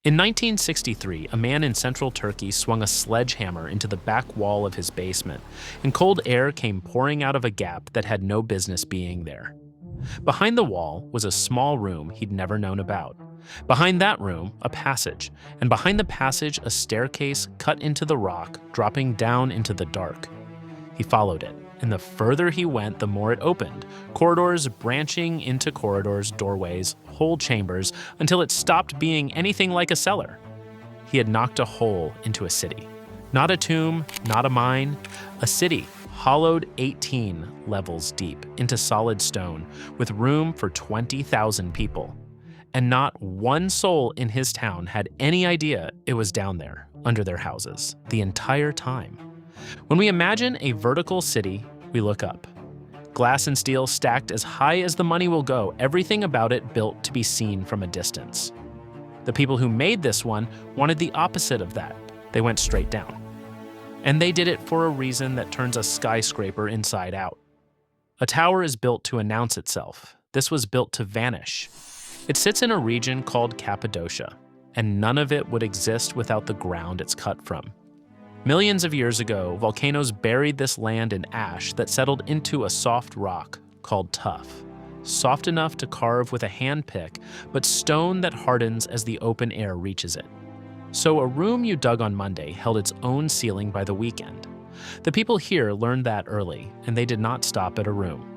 In 1963, a man in central Turkey swung a sledgehammer into the back wall of his basement, and cold air came pouring out of a gap that had no business being there. Behind the wall was a small room he'd never known about. Behind that room, a passage, and behind the passage, a staircase cut into the rock, dropping down into the dark. He followed it, and the further he went, the more it opened, corridors branching into corridors, doorways, whole chambers, until it stopped being anything like a cellar. He had knocked a hole into a city. Not a tomb, not a mine, a city hollowed 18 levels deep into solid stone, with room for 20,000 people. And not one soul in his town had any idea it was down there, under their houses, the entire time. When we imagine a vertical city, we look up. Glass and steel stacked as high as the money will go, everything about it built to be seen from a distance. The people who made this one wanted the opposite of that. They went straight down. And they did it for a reason that turns a skyscraper inside out. A tower is built to announce itself. This was built to vanish. It sits in a region called Cappadocia, and none of it would exist without the ground it's cut from. Millions of years ago, volcanoes buried this land in ash that settled into a soft rock called tuff, soft enough to carve with a hand pick, but stone that hardens as the open air reaches it. So a room you dug on Monday held its own ceiling by the weekend. The people here learned that early, and they did not stop at a room.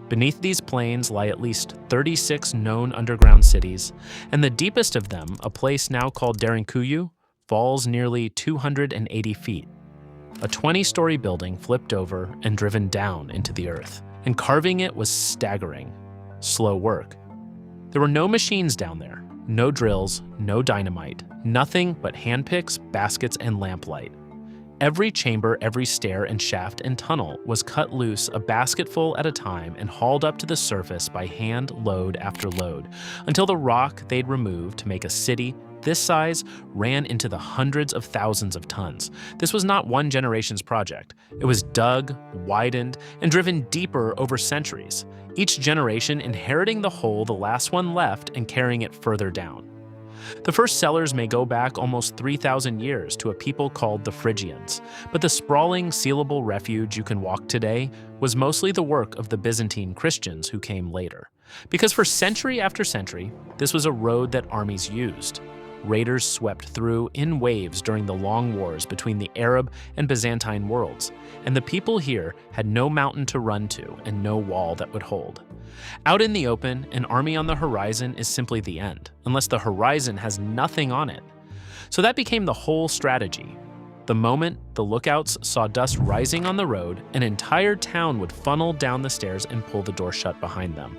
Beneath these plains lie at least 36 known underground cities, and the deepest of them, a place now called Derinkuyu, falls nearly 280 feet. A 20-story building flipped over and driven down into the earth, and carving it was staggering. Slow work. There were no machines down there, no drills, no dynamite, nothing but handpicks, baskets, and lamplight. Every chamber, every stair and shaft and tunnel was cut loose a basketful at a time and hauled up to the surface by hand, load after load, until the rock they'd removed to make a city this size ran into the hundreds of thousands of tons. This was not one generation's project. It was dug, widened, and driven deeper over centuries, each generation inheriting the hole the last one left and carrying it further down. The first cellars may go back almost 3,000 years to a people called the Phrygians, but the sprawling, sealable refuge you can walk today was mostly the work of the Byzantine Christians who came later. Because for century after century, this was a road that armies used. Raiders swept through in waves during the long wars between the Arab and Byzantine worlds, and the people here had no mountain to run to and no wall that would hold. Out in the open, an army on the horizon is simply the end, unless the horizon has nothing on it. So that became the whole strategy. The moment the lookouts saw dust rising on the road, an entire town would funnel down the stairs and pull the door shut behind them.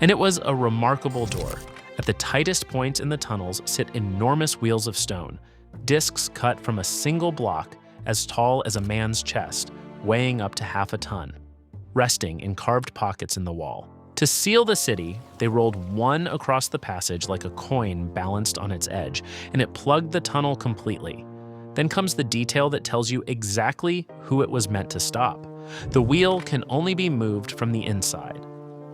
And it was a remarkable door. At the tightest points in the tunnels sit enormous wheels of stone, discs cut from a single block as tall as a man's chest, weighing up to half a ton, resting in carved pockets in the wall. To seal the city, they rolled one across the passage like a coin balanced on its edge, and it plugged the tunnel completely. Then comes the detail that tells you exactly who it was meant to stop. The wheel can only be moved from the inside.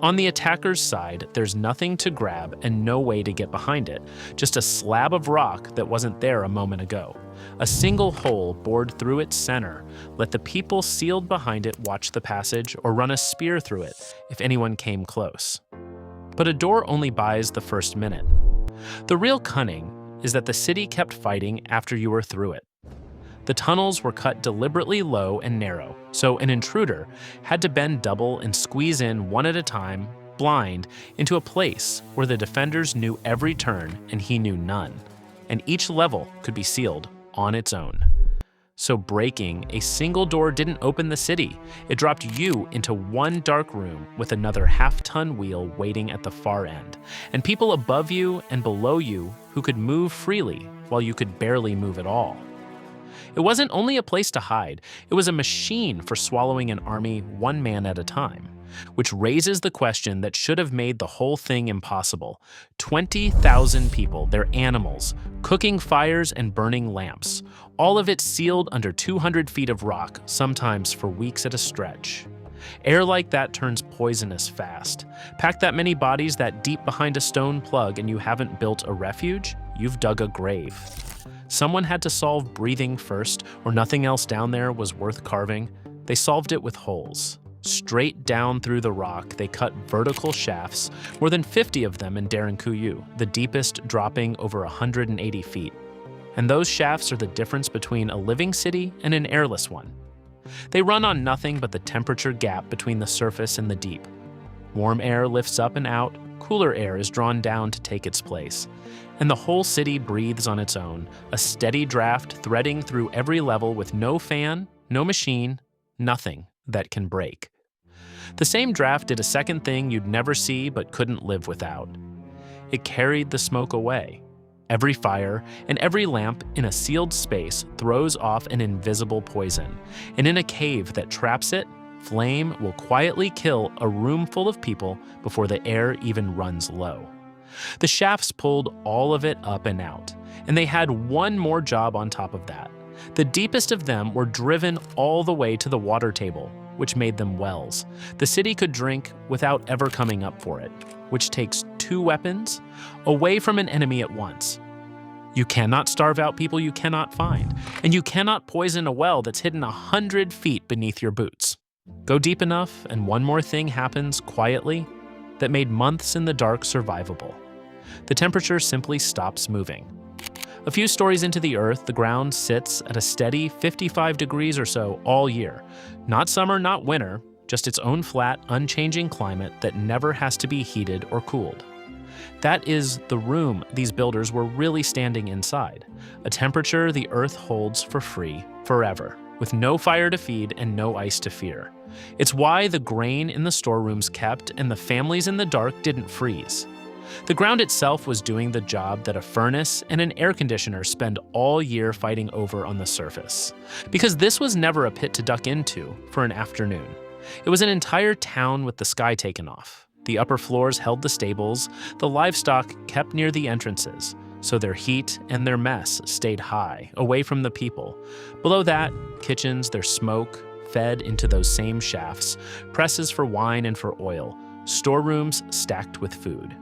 On the attacker's side, there's nothing to grab and no way to get behind it, just a slab of rock that wasn't there a moment ago. A single hole bored through its center. Let the people sealed behind it watch the passage or run a spear through it if anyone came close. But a door only buys the first minute. The real cunning is that the city kept fighting after you were through it. The tunnels were cut deliberately low and narrow, so an intruder had to bend double and squeeze in one at a time, blind, into a place where the defenders knew every turn and he knew none, and each level could be sealed on its own. So breaking a single door didn't open the city. It dropped you into one dark room with another half-ton wheel waiting at the far end, and people above you and below you who could move freely while you could barely move at all. It wasn't only a place to hide, it was a machine for swallowing an army one man at a time, which raises the question that should have made the whole thing impossible. 20,000 people, their animals, cooking fires and burning lamps, all of it sealed under 200 feet of rock, sometimes for weeks at a stretch. Air like that turns poisonous fast. Pack that many bodies that deep behind a stone plug and you haven't built a refuge, you've dug a grave. Someone had to solve breathing first, or nothing else down there was worth carving. They solved it with holes. Straight down through the rock, they cut vertical shafts, more than 50 of them in Derinkuyu, the deepest dropping over 180 feet. And those shafts are the difference between a living city and an airless one. They run on nothing but the temperature gap between the surface and the deep. Warm air lifts up and out, cooler air is drawn down to take its place. And the whole city breathes on its own, a steady draft threading through every level with no fan, no machine, nothing that can break. The same draft did a second thing you'd never see but couldn't live without. It carried the smoke away. Every fire and every lamp in a sealed space throws off an invisible poison, and in a cave that traps it, flame will quietly kill a room full of people before the air even runs low. The shafts pulled all of it up and out, and they had one more job on top of that. The deepest of them were driven all the way to the water table, which made them wells. The city could drink without ever coming up for it, which takes 2 weapons away from an enemy at once. You cannot starve out people you cannot find, and you cannot poison a well that's hidden 100 feet beneath your boots. Go deep enough, and one more thing happens quietly that made months in the dark survivable. The temperature simply stops moving. A few stories into the earth, the ground sits at a steady 55 degrees or so all year. Not summer, not winter, just its own flat, unchanging climate that never has to be heated or cooled. That is the room these builders were really standing inside, a temperature the earth holds for free forever, with no fire to feed and no ice to fear. It's why the grain in the storerooms kept and the families in the dark didn't freeze. The ground itself was doing the job that a furnace and an air conditioner spend all year fighting over on the surface. Because this was never a pit to duck into for an afternoon. It was an entire town with the sky taken off. The upper floors held the stables, the livestock kept near the entrances, so their heat and their mess stayed high, away from the people. Below that, kitchens, their smoke, fed into those same shafts, presses for wine and for oil, storerooms stacked with food.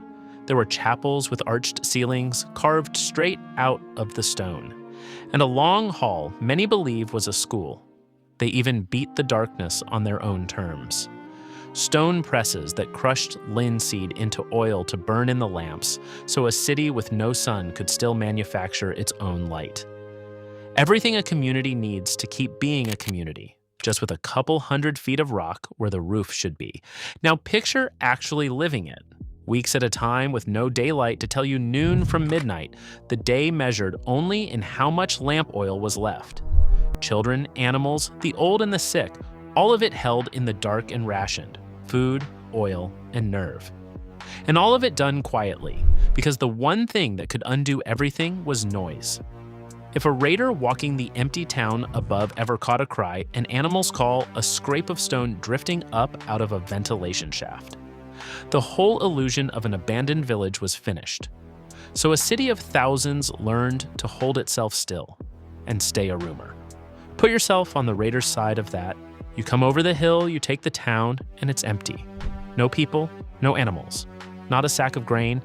There were chapels with arched ceilings carved straight out of the stone, and a long hall many believe was a school. They even beat the darkness on their own terms. Stone presses that crushed linseed into oil to burn in the lamps, so a city with no sun could still manufacture its own light. Everything a community needs to keep being a community, just with a couple 100 feet of rock where the roof should be. Now picture actually living it. Weeks at a time with no daylight to tell you noon from midnight, the day measured only in how much lamp oil was left. Children, animals, the old and the sick, all of it held in the dark and rationed, food, oil, and nerve. And all of it done quietly, because the one thing that could undo everything was noise. If a raider walking the empty town above ever caught a cry, an animal's call, a scrape of stone drifting up out of a ventilation shaft. The whole illusion of an abandoned village was finished. So a city of thousands learned to hold itself still and stay a rumor. Put yourself on the raider's side of that. You come over the hill, you take the town, and it's empty. No people, no animals, not a sack of grain,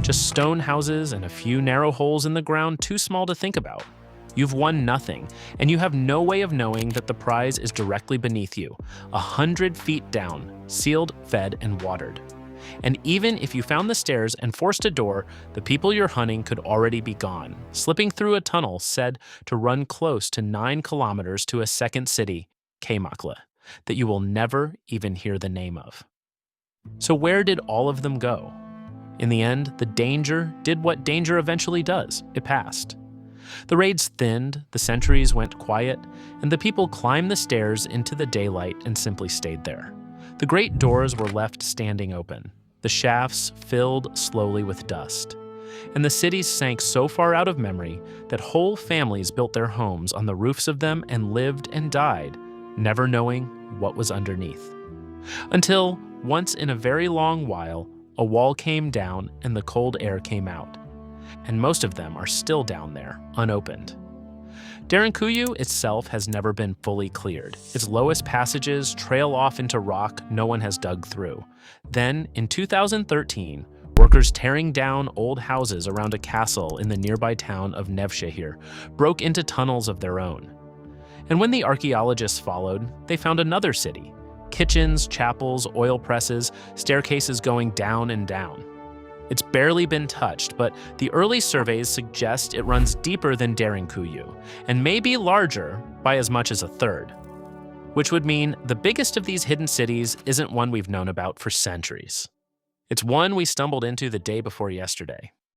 just stone houses and a few narrow holes in the ground too small to think about. You've won nothing, and you have no way of knowing that the prize is directly beneath you, 100 feet down, sealed, fed, and watered. And even if you found the stairs and forced a door, the people you're hunting could already be gone, slipping through a tunnel said to run close to 9 kilometers to a second city, Cappadocia, that you will never even hear the name of. So where did all of them go? In the end, the danger did what danger eventually does. It passed. The raids thinned, the sentries went quiet, and the people climbed the stairs into the daylight and simply stayed there. The great doors were left standing open. The shafts filled slowly with dust. And the cities sank so far out of memory that whole families built their homes on the roofs of them and lived and died, never knowing what was underneath. Until, once in a very long while, a wall came down and the cold air came out. And most of them are still down there, unopened. Derinkuyu itself has never been fully cleared. Its lowest passages trail off into rock no one has dug through. Then, in 2013, workers Workers tearing down old houses around a castle in the nearby town of Nevşehir broke into tunnels of their own. And when the archaeologists followed, they found another city: kitchens, chapels, oil presses, staircases going down and down. It's barely been touched, but the early surveys suggest it runs deeper than Derinkuyu and may be larger by as much as a third, which would mean the biggest of these hidden cities isn't one we've known about for centuries. It's one we stumbled into the day before yesterday.